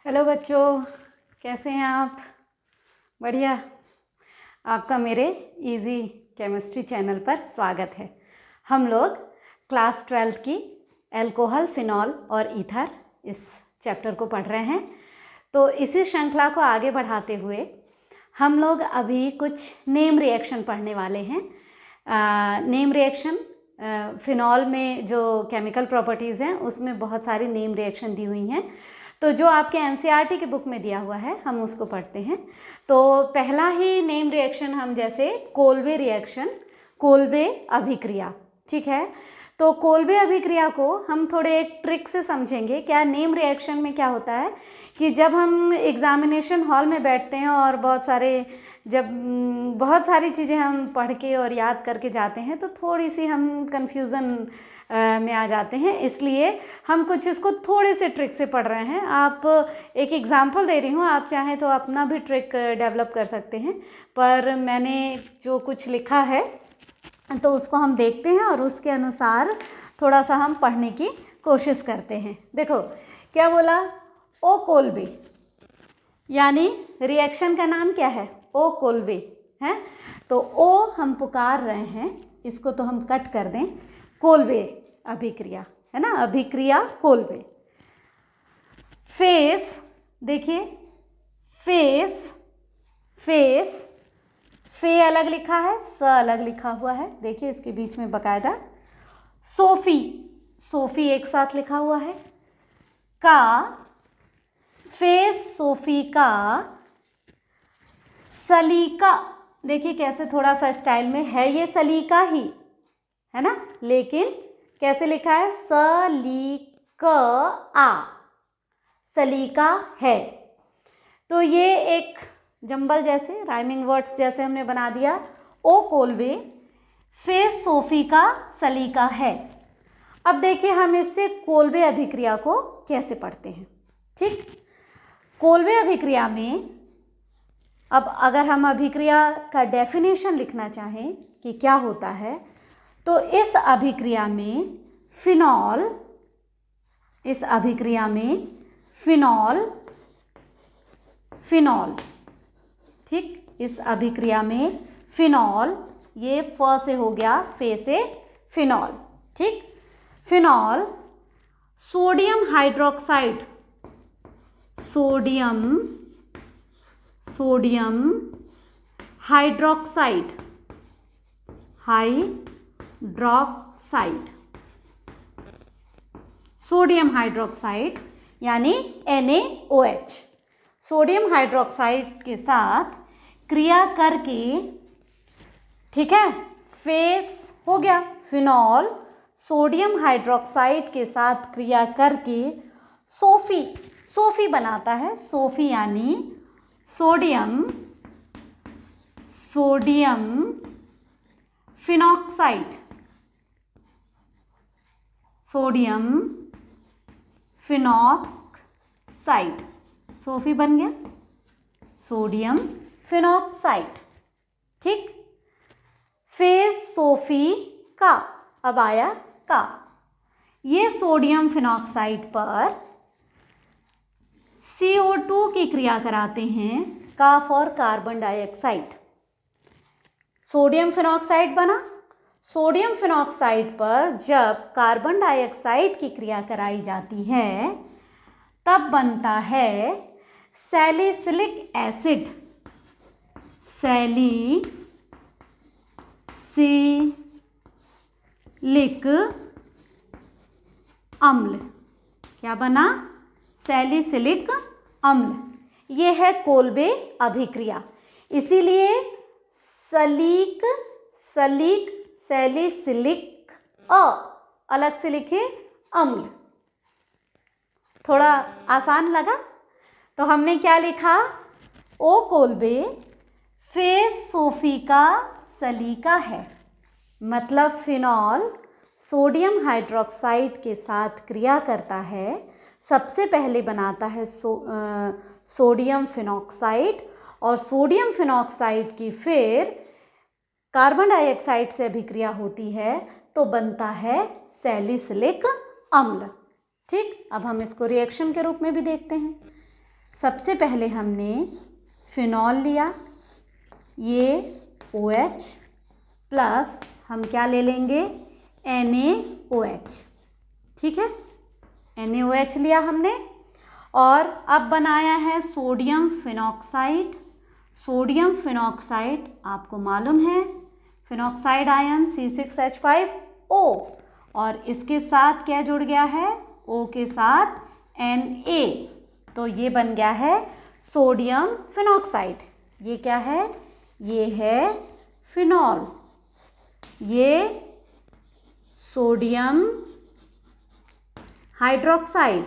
Hello बच्चों, कैसे हैं आप? बढ़िया। आपका मेरे इजी केमिस्ट्री चैनल पर स्वागत है। हम लोग क्लास 12 की अल्कोहल, फिनॉल और ईथर इस चैप्टर को पढ़ रहे हैं। तो इसी श्रृंखला को आगे बढ़ाते हुए हम लोग अभी कुछ नेम रिएक्शन पढ़ने वाले हैं। नेम रिएक्शन, फिनॉल में जो केमिकल प्रॉपर्टीज़ हैं उसमें बहुत सारी नेम रिएक्शन दी हुई हैं। तो जो आपके एनसीईआरटी की बुक में दिया हुआ है हम उसको पढ़ते हैं। तो पहला ही नेम रिएक्शन हम जैसे कोल्बे रिएक्शन, कोल्बे अभिक्रिया, ठीक है। तो कोल्बे अभिक्रिया को हम थोड़े एक ट्रिक से समझेंगे। क्या नेम रिएक्शन में क्या होता है कि जब हम एग्जामिनेशन हॉल में बैठते हैं और बहुत सारी चीज़ें हम पढ़ के और याद करके जाते हैं तो थोड़ी सी हम कन्फ्यूज़न में आ जाते हैं, इसलिए हम कुछ इसको थोड़े से ट्रिक से पढ़ रहे हैं। आप एक एग्जांपल दे रही हूँ, आप चाहें तो अपना भी ट्रिक डेवलप कर सकते हैं, पर मैंने जो कुछ लिखा है तो उसको हम देखते हैं और उसके अनुसार थोड़ा सा हम पढ़ने की कोशिश करते हैं। देखो क्या बोला, ओ कोल्बे, यानी रिएक्शन का नाम क्या है, ओ कोल्बे है। तो ओ हम पुकार रहे हैं, इसको तो हम कट कर दें, कोल्बे अभिक्रिया है ना, अभिक्रिया कोल्बे। फेस देखिए, फेस, फेस, फे अलग लिखा है, स अलग लिखा हुआ है, देखिए इसके बीच में बकायदा। सोफी, सोफी एक साथ लिखा हुआ है। का, फेस सोफी का। सलीका, देखिए कैसे थोड़ा सा स्टाइल में है, ये सलीका ही है ना, लेकिन कैसे लिखा है, सलीका, सलीका है। तो ये एक जंबल जैसे राइमिंग वर्ड्स जैसे हमने बना दिया। ओ कोल्बे, फेस सोफी का सलीका है। अब देखिए हम इससे कोल्बे अभिक्रिया को कैसे पढ़ते हैं। ठीक, कोल्बे अभिक्रिया में अब अगर हम अभिक्रिया का डेफिनेशन लिखना चाहें कि क्या होता है, तो इस अभिक्रिया में फिनॉल, इस अभिक्रिया में फिनॉल, फिनॉल, ठीक, इस अभिक्रिया में फिनॉल, ये फ से हो गया, फे से फिनॉल, ठीक। Phenol sodium hydroxide, sodium, sodium hydroxide, hydroxide, sodium hydroxide यानी NaOH, सोडियम हाइड्रोक्साइड के साथ क्रिया करके, ठीक है, फेस हो गया फिनॉल, सोडियम हाइड्रोक्साइड के साथ क्रिया करके सोफी, सोफी बनाता है। सोफी यानी sodium, sodium phenoxide, sodium phenoxide, Sophie बन गया सोडियम फिनॉक्साइड, ठीक। फेस सोफी का, अब आया का, ये सोडियम फिनॉक्साइड पर CO2 की क्रिया कराते हैं, का for carbon dioxide. Sodium phenoxide बना, सोडियम फिनॉक्साइड पर जब कार्बन डाइऑक्साइड की क्रिया कराई जाती है तब बनता है सैलिसिलिक एसिड, सैलिसिलिक अम्ल। क्या बना, सैलिसिलिक अम्ल। ये है कोल्बे अभिक्रिया, इसीलिए सलीक, सलीक, सैलिसिलिक, अलग से लिखे अम्ल। थोड़ा आसान लगा? तो हमने क्या लिखा, ओ कोल्बे फेस सोफी का सलीका है, मतलब फिनॉल सोडियम हाइड्रोक्साइड के साथ क्रिया करता है, सबसे पहले बनाता है सोडियम फिनॉक्साइड, और सोडियम फिनॉक्साइड की फिर कार्बन डाइऑक्साइड से अभिक्रिया होती है तो बनता है सैलिसिलिक अम्ल, ठीक। अब हम इसको रिएक्शन के रूप में भी देखते हैं। सबसे पहले हमने फिनॉल लिया, ये OH प्लस हम क्या ले लेंगे, NaOH। ठीक है, NaOH लिया हमने और अब बनाया है सोडियम फिनॉक्साइड। सोडियम फिनॉक्साइड आपको मालूम है, फिनॉक्साइड आयन C6H5O, और इसके साथ क्या जुड़ गया है, O के साथ Na, तो ये बन गया है सोडियम फिनॉक्साइड। ये क्या है, ये है फिनॉल, ये सोडियम हाइड्रोक्साइड,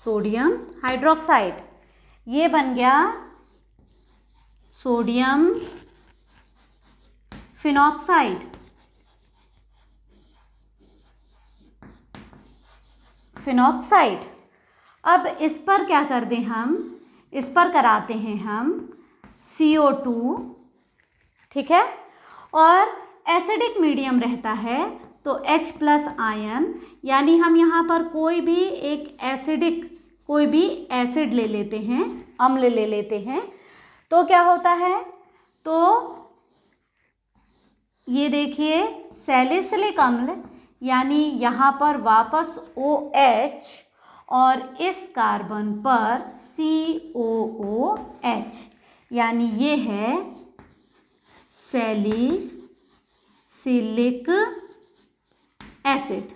सोडियम हाइड्रोक्साइड, ये बन गया सोडियम फिनॉक्साइड। फिनॉक्साइड। अब इस पर क्या कर दें हम, इस पर कराते हैं हम CO2, ठीक है, और एसिडिक मीडियम रहता है तो H प्लस आयन, यानी हम यहाँ पर कोई भी एक एसिडिक, कोई भी एसिड ले लेते हैं, अम्ल ले लेते हैं, तो क्या होता है, तो ये देखिए सैलिसिलिक अम्ल, यानी यहाँ पर वापस OH और इस कार्बन पर COOH, यानी ये है सैलिसिलिक एसिड।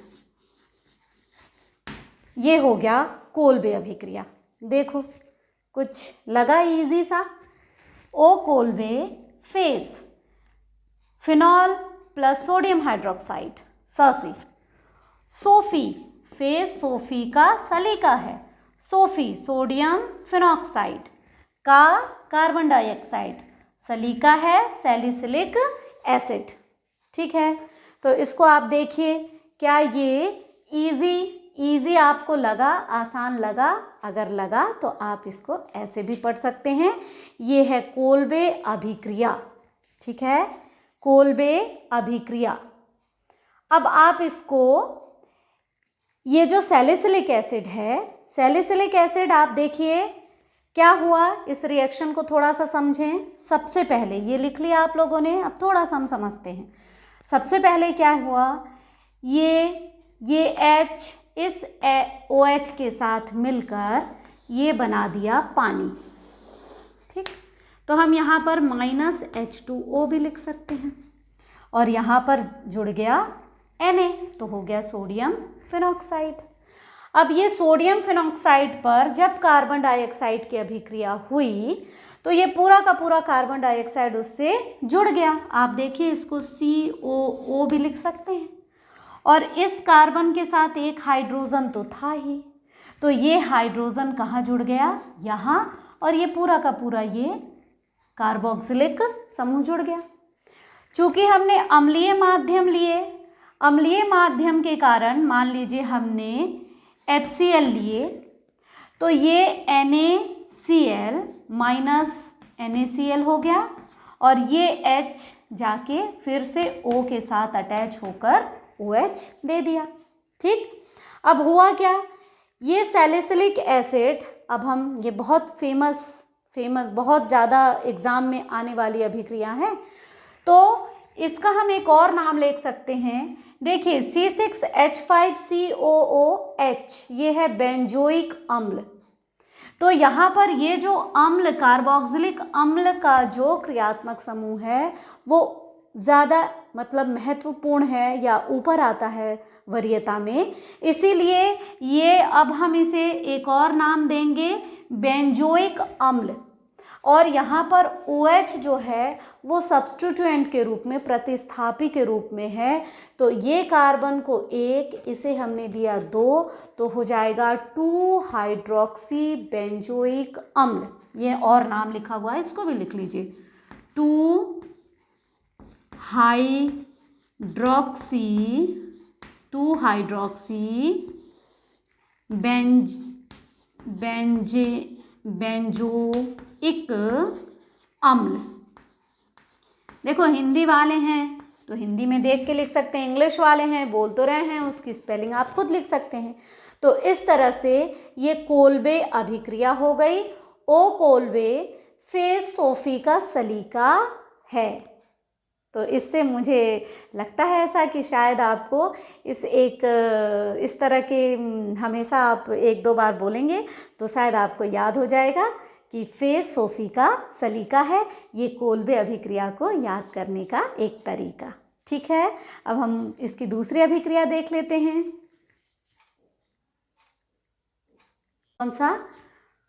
ये हो गया कोल्बे अभिक्रिया। देखो कुछ लगा इजी सा। ओ कोल्बे फेस फिनॉल प्लस सोडियम हाइड्रोक्साइड, सी। सोफी फेस सोफी का सलीका है, सोफी सोडियम फिनॉक्साइड का कार्बन डाइऑक्साइड, सलीका है सैलिसिलिक एसिड। ठीक है, तो इसको आप देखिए, क्या ये इजी आपको लगा, आसान लगा? अगर लगा तो आप इसको ऐसे भी पढ़ सकते हैं, ये है कोल्बे अभिक्रिया। ठीक है, कोल्बे अभिक्रिया। अब आप इसको, ये जो सैलिसिलिक एसिड है, सैलिसिलिक एसिड आप देखिए क्या हुआ, इस रिएक्शन को थोड़ा सा समझें। सबसे पहले ये लिख लिया आप लोगों ने, अब थोड़ा सा हम समझते हैं। सबसे पहले क्या हुआ, ये H इस OH के साथ मिलकर ये बना दिया पानी। ठीक, तो हम यहाँ पर -H2O भी लिख सकते हैं, और यहाँ पर जुड़ गया Na, तो हो गया सोडियम फिनॉक्साइड। अब ये सोडियम फिनॉक्साइड पर जब कार्बन डाइऑक्साइड की अभिक्रिया हुई तो ये पूरा का पूरा कार्बन डाइऑक्साइड उससे जुड़ गया। आप देखिए इसको COO भी लिख सकते हैं, और इस कार्बन के साथ एक हाइड्रोजन तो था ही, तो ये हाइड्रोजन कहाँ जुड़ गया, यहाँ, और ये पूरा का पूरा ये कार्बोक्सिलिक समूह जुड़ गया। चूंकि हमने अम्लीय माध्यम लिए, अम्लीय माध्यम के कारण मान लीजिए हमने HCl लिए, तो ये NaCl माइनस NaCl हो गया, और ये H जाके फिर से O के साथ अटैच होकर OH दे दिया। ठीक, अब हुआ क्या, ये सैलिसिलिक एसिड, अब हम ये बहुत फेमस बहुत ज़्यादा एग्ज़ाम में आने वाली अभिक्रिया है, तो इसका हम एक और नाम लिख सकते हैं। देखिए C6H5COOH, ये है बेंजोइक अम्ल। तो यहाँ पर ये जो अम्ल, कार्बोक्सिलिक अम्ल का जो क्रियात्मक समूह है वो ज़्यादा मतलब महत्वपूर्ण है या ऊपर आता है वरीयता में, इसीलिए ये अब हम इसे एक और नाम देंगे बेंजोइक अम्ल। और यहाँ पर OH जो है वो सब्स्टिट्यूएंट के रूप में, प्रतिस्थापी के रूप में है, तो ये कार्बन को 1, इसे हमने दिया 2, तो हो जाएगा 2 हाइड्रोक्सी बेंजोइक अम्ल। ये और नाम लिखा हुआ है, इसको भी लिख लीजिए, 2 हाइड्रोक्सी बेंजोइक अम्ल। देखो हिंदी वाले हैं तो हिंदी में देख के लिख सकते हैं, इंग्लिश वाले हैं बोल तो रहे हैं, उसकी स्पेलिंग आप खुद लिख सकते हैं। तो इस तरह से ये कोल्बे अभिक्रिया हो गई। ओ कोल्बे फेस सोफी का सलीका है। तो इससे मुझे लगता है ऐसा कि शायद आपको इस तरह के हमेशा आप 1-2 बार बोलेंगे तो शायद आपको याद हो जाएगा कि फेस सोफी का सलीका है। ये कोल्बे अभिक्रिया को याद करने का एक तरीका। ठीक है, अब हम इसकी दूसरी अभिक्रिया देख लेते हैं। कौन सा?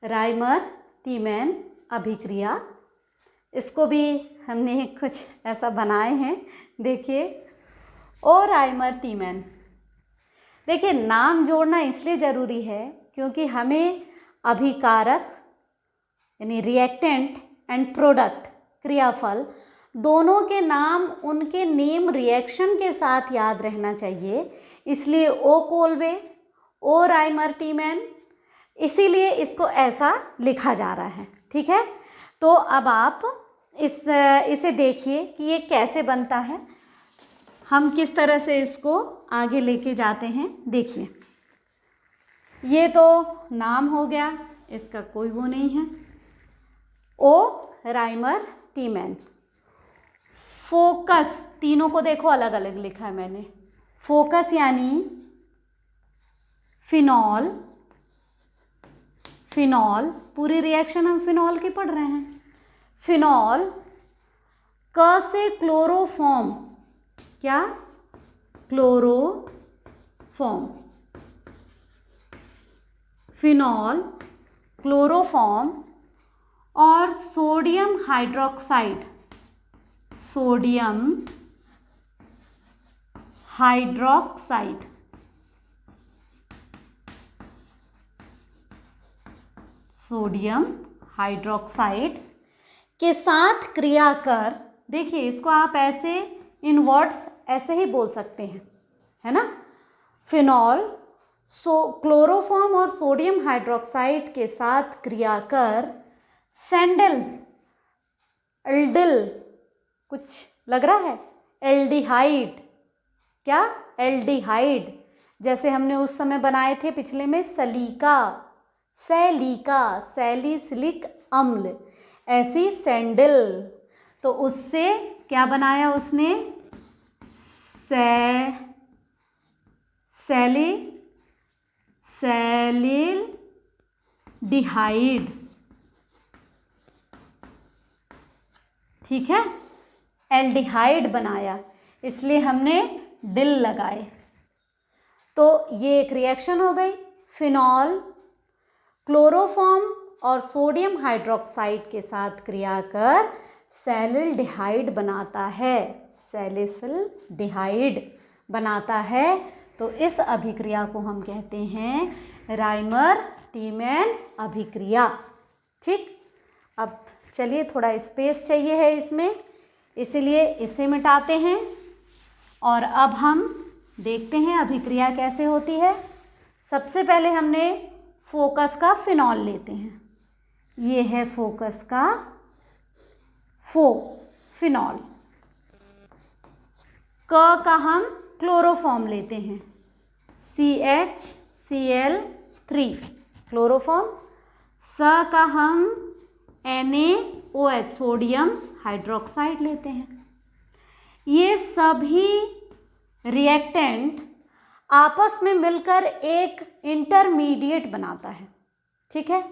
राइमर टीमैन अभिक्रिया। इसको भी हमने कुछ ऐसा बनाए हैं, देखिए। ओ राइमर टीमैन। देखिए, नाम जोड़ना इसलिए ज़रूरी है क्योंकि हमें अभिकारक यानी रिएक्टेंट एंड प्रोडक्ट क्रियाफल दोनों के नाम उनके नेम रिएक्शन के साथ याद रहना चाहिए। इसलिए ओ कोल्बे, ओ राइमर टीमैन, इसीलिए इसको ऐसा लिखा जा रहा है। ठीक है, तो अब आप इसे देखिए कि ये कैसे बनता है, हम किस तरह से इसको आगे लेके जाते हैं। देखिए, ये तो नाम हो गया, इसका कोई वो नहीं है। ओ राइमर टीमैन। फोकस, तीनों को देखो अलग अलग लिखा है मैंने। फोकस यानी फिनॉल, फिनॉल, पूरी रिएक्शन हम फिनॉल की पढ़ रहे हैं। फिनॉल। क से क्लोरोफॉर्म, क्या? क्लोरोफॉर्म। फिनॉल, क्लोरोफॉर्म और sodium hydroxide, sodium hydroxide, sodium hydroxide के साथ क्रिया कर, देखिए इसको आप ऐसे इन वर्ड्स ऐसे ही बोल सकते हैं, है ना। फिनॉल, क्लोरोफॉर्म और सोडियम हाइड्रोक्साइड के साथ क्रिया कर सैंडल, एल्डिल, कुछ लग रहा है, एल्डिहाइड, क्या? एल्डिहाइड, जैसे हमने उस समय बनाए थे पिछले में सलीका, सैलिका, सैलिसिलिक अम्ल, ऐसी सैंडल। तो उससे क्या बनाया उसने? सैलिल्डिहाइड। ठीक है, एल्डिहाइड बनाया, इसलिए हमने डिल लगाए। तो ये एक रिएक्शन हो गई। फिनॉल क्लोरोफॉर्म और सोडियम हाइड्रोक्साइड के साथ क्रिया कर सैलिल्डिहाइड बनाता है, सैलिसिल्डिहाइड बनाता है। तो इस अभिक्रिया को हम कहते हैं राइमर टीमैन अभिक्रिया। ठीक, अब चलिए, थोड़ा स्पेस चाहिए है इसमें, इसीलिए इसे मिटाते हैं और अब हम देखते हैं अभिक्रिया कैसे होती है। सबसे पहले हमने फोकस का फिनॉल लेते हैं, ये है फोकस का फिनॉल। क का हम क्लोरोफॉर्म लेते हैं, CHCl3 क्लोरोफॉर्म। स का हम NaOH सोडियम हाइड्रोक्साइड लेते हैं। ये सभी रिएक्टेंट आपस में मिलकर एक इंटरमीडिएट बनाता है। ठीक है,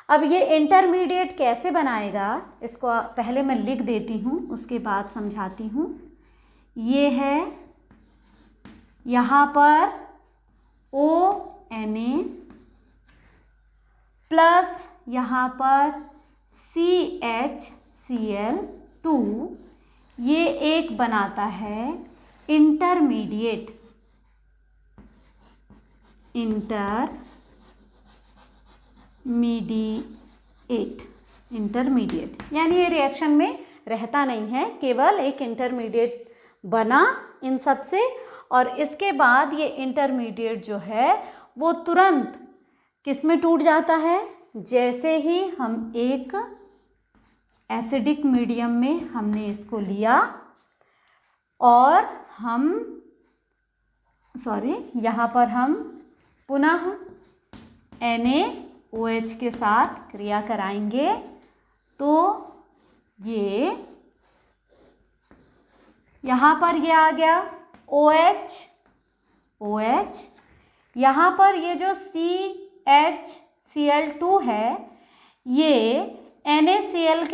अब ये इंटरमीडिएट कैसे बनाएगा, इसको पहले मैं लिख देती हूँ, उसके बाद समझाती हूँ। ये है यहाँ पर ONA प्लस यहाँ पर CHCl2, ये एक बनाता है इंटरमीडिएट, इंटरमीडिएट यानी ये रिएक्शन में रहता नहीं है, केवल एक इंटरमीडिएट बना इन सब से, और इसके बाद ये इंटरमीडिएट जो है वो तुरंत किस में टूट जाता है, जैसे ही हम एक एसिडिक मीडियम में हमने इसको लिया और हम यहाँ पर हम पुनः NaOH के साथ क्रिया कराएंगे तो ये यहाँ पर ये आ गया OH, यहाँ पर ये जो CHCl2 है ये NaCl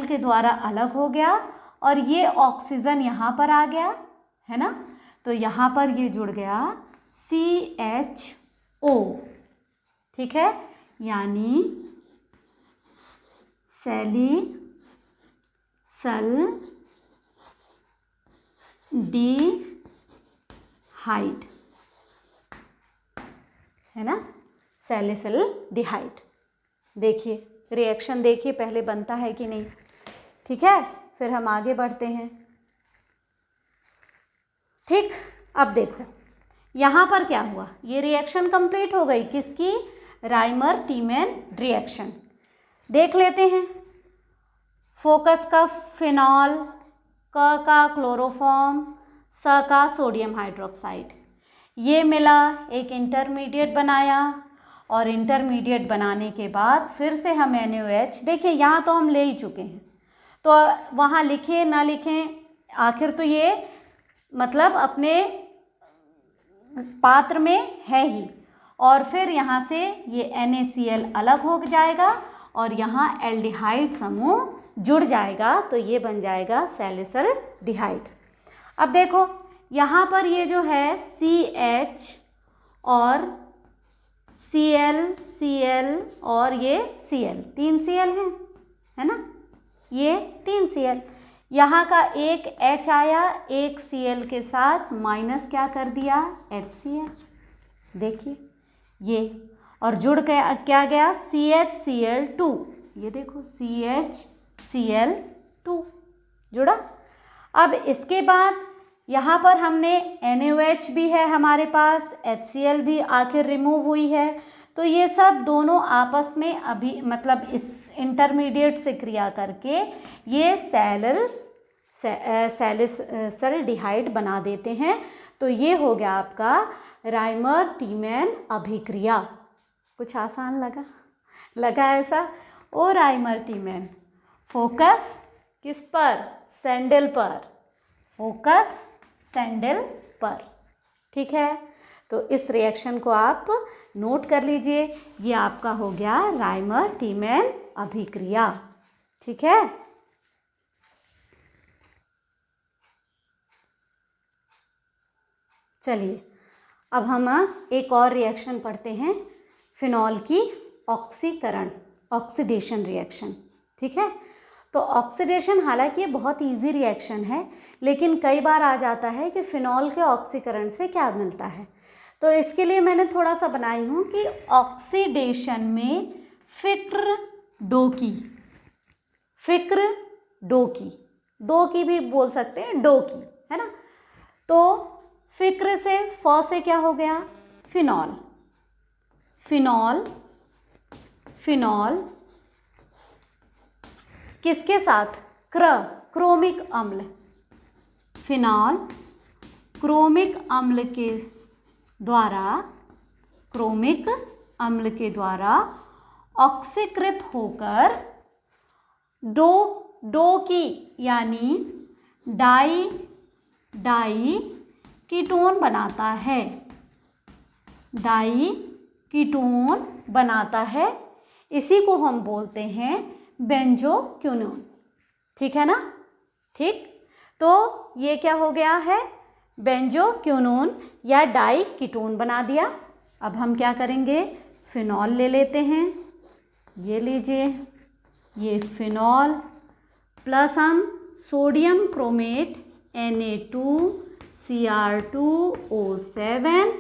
के द्वारा अलग हो गया और ये ऑक्सीजन यहाँ पर आ गया है ना, तो यहाँ पर ये जुड़ गया CHO, ठीक है, यानी सैलिसल्डिहाइड है ना, सैलिसल्डिहाइड। देखिए रिएक्शन देखिए पहले बनता है कि नहीं, ठीक है, फिर हम आगे बढ़ते हैं। ठीक, अब देखो यहाँ पर क्या हुआ, ये रिएक्शन कंप्लीट हो गई, किसकी, राइमर टीमैन रिएक्शन। देख लेते हैं, फोकस का फिनॉल, क का क्लोरोफॉर्म, स का सोडियम हाइड्रोक्साइड, ये मिला, एक इंटरमीडिएट बनाया और इंटरमीडिएट बनाने के बाद फिर से हम NaOH, देखिए यहाँ तो हम ले ही चुके हैं, तो वहाँ लिखें ना लिखें आखिर तो ये मतलब अपने पात्र में है ही, और फिर यहाँ से ये NaCl अलग हो जाएगा और यहाँ एल्डिहाइड समूह जुड़ जाएगा, तो ये बन जाएगा सैलिसल्डिहाइड। अब देखो यहाँ पर ये जो है CH और Cl और ये Cl, 3 Cl हैं, है ना, ये 3 Cl, यहाँ का एक H आया, एक Cl के साथ माइनस क्या कर दिया, HCl, देखिए ये, और जुड़ गया क्या गया, CHCl2, ये देखो CHCl2 जुड़ा। अब इसके बाद यहाँ पर हमने NaOH भी है हमारे पास, HCl भी आखिर रिमूव हुई है, तो ये सब दोनों आपस में अभी मतलब इस इंटरमीडिएट से क्रिया करके ये सैलिसल्डिहाइड बना देते हैं, तो ये हो गया आपका राइमर टीमैन अभिक्रिया। कुछ आसान लगा ऐसा, ओ राइमर टीमैन, फोकस किस पर, सैंडल पर, फोकस सैंडल पर, ठीक है, तो इस रिएक्शन को आप नोट कर लीजिए, ये आपका हो गया राइमर टीमैन अभिक्रिया, ठीक है। चलिए अब हम एक और रिएक्शन पढ़ते हैं, फिनॉल की ऑक्सीडेशन रिएक्शन, ठीक है। तो ऑक्सीडेशन हालांकि ये बहुत इजी रिएक्शन है, लेकिन कई बार आ जाता है कि फिनॉल के ऑक्सीकरण से क्या मिलता है, तो इसके लिए मैंने थोड़ा सा बनाई हूँ कि ऑक्सीडेशन में फिक्र डोकी, दो की भी बोल सकते हैं, डो की, है ना, तो फिक्र से फ से क्या हो गया, फिनॉल, किसके साथ, क्रोमिक अम्ल, फिनॉल क्रोमिक अम्ल के द्वारा ऑक्सीकृत होकर डो की यानी डाई कीटोन बनाता है, इसी को हम बोलते हैं बेंजोक्विनोन, ठीक है ना, ठीक, तो ये क्या हो गया है, बेंजोक्विनोन या डाई कीटोन बना दिया। अब हम क्या करेंगे, फिनॉल ले लेते हैं, ये लीजिए, ये फिनॉल प्लस हम सोडियम क्रोमेट Na2Cr2O7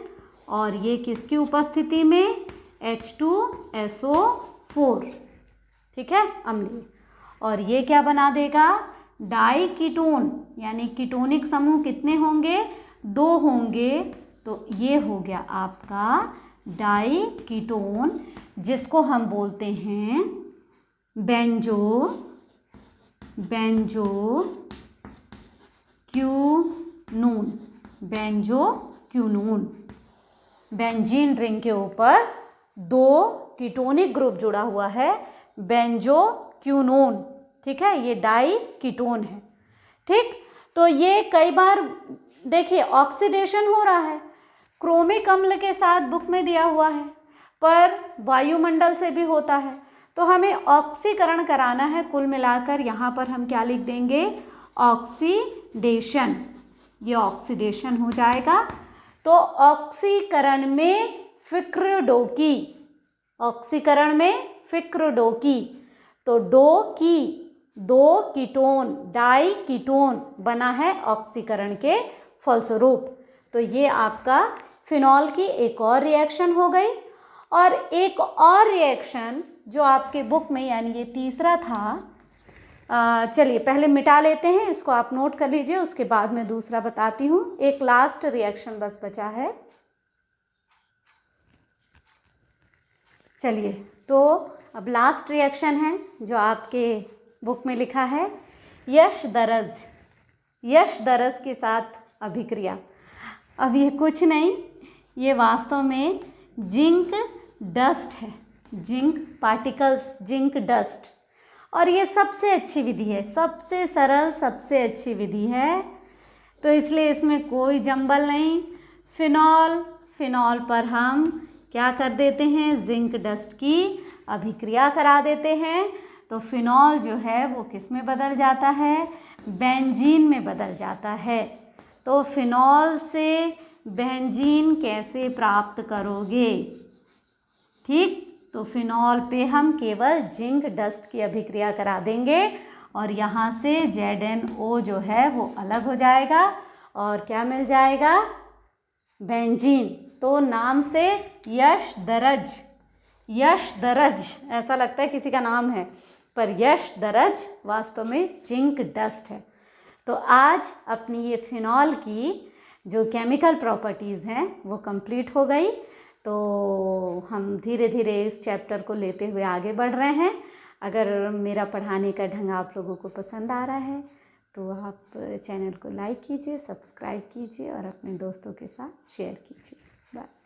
और ये किसकी उपस्थिति में, H2SO4, ठीक है, अम्लीय, और ये क्या बना देगा, डाई कीटोन, यानी कीटोनिक समूह कितने होंगे, 2 होंगे, तो ये हो गया आपका डाई कीटोन, जिसको हम बोलते हैं बेंजोक्विनोन, बेंजोक्विनोन। बेंजीन रिंग के ऊपर 2 कीटोनिक ग्रुप जुड़ा हुआ है, बेंजोक्विनोन, ठीक है, ये डाई कीटोन है। ठीक, तो ये कई बार देखिए ऑक्सीडेशन हो रहा है, क्रोमिक अम्ल के साथ बुक में दिया हुआ है, पर वायुमंडल से भी होता है, तो हमें ऑक्सीकरण कराना है। कुल मिलाकर यहाँ पर हम क्या लिख देंगे, ऑक्सीडेशन, ये ऑक्सीडेशन हो जाएगा। तो ऑक्सीकरण में फिक्रोडोकी, ऑक्सीकरण में फिक्रोडोकी, तो दो कीटोन, डाई कीटोन बना है ऑक्सीकरण के फलस्वरूप। तो ये आपका फिनॉल की एक और रिएक्शन हो गई। और एक और रिएक्शन जो आपके बुक में, यानी ये तीसरा था, चलिए पहले मिटा लेते हैं इसको, आप नोट कर लीजिए, उसके बाद मैं दूसरा बताती हूँ। एक लास्ट रिएक्शन बस बचा है। चलिए, तो अब लास्ट रिएक्शन है जो आपके बुक में लिखा है, यश दरज, यश दरज के साथ अभिक्रिया। अब ये कुछ नहीं, ये वास्तव में जिंक डस्ट है, जिंक पार्टिकल्स, जिंक डस्ट। और ये सबसे अच्छी विधि है, सबसे सरल, सबसे अच्छी विधि है, तो इसलिए इसमें कोई जंबल नहीं। फिनॉल पर हम क्या कर देते हैं, जिंक डस्ट की अभिक्रिया करा देते हैं। तो फिनॉल जो है वो किस में बदल जाता है, बेंजीन में बदल जाता है। तो फिनॉल से बेंजीन कैसे प्राप्त करोगे? ठीक, तो फिनॉल पे हम केवल जिंक डस्ट की अभिक्रिया करा देंगे और यहाँ से ZnO जो है वो अलग हो जाएगा और क्या मिल जाएगा, बेंजीन। तो नाम से यश दरज, यश दरज ऐसा लगता है किसी का नाम है, पर यश दरज वास्तव में जिंक डस्ट है। तो आज अपनी ये फिनॉल की जो केमिकल प्रॉपर्टीज़ हैं वो कंप्लीट हो गई। तो हम धीरे धीरे इस चैप्टर को लेते हुए आगे बढ़ रहे हैं। अगर मेरा पढ़ाने का ढंग आप लोगों को पसंद आ रहा है तो आप चैनल को लाइक कीजिए, सब्सक्राइब कीजिए और अपने दोस्तों के साथ शेयर कीजिए। बाय।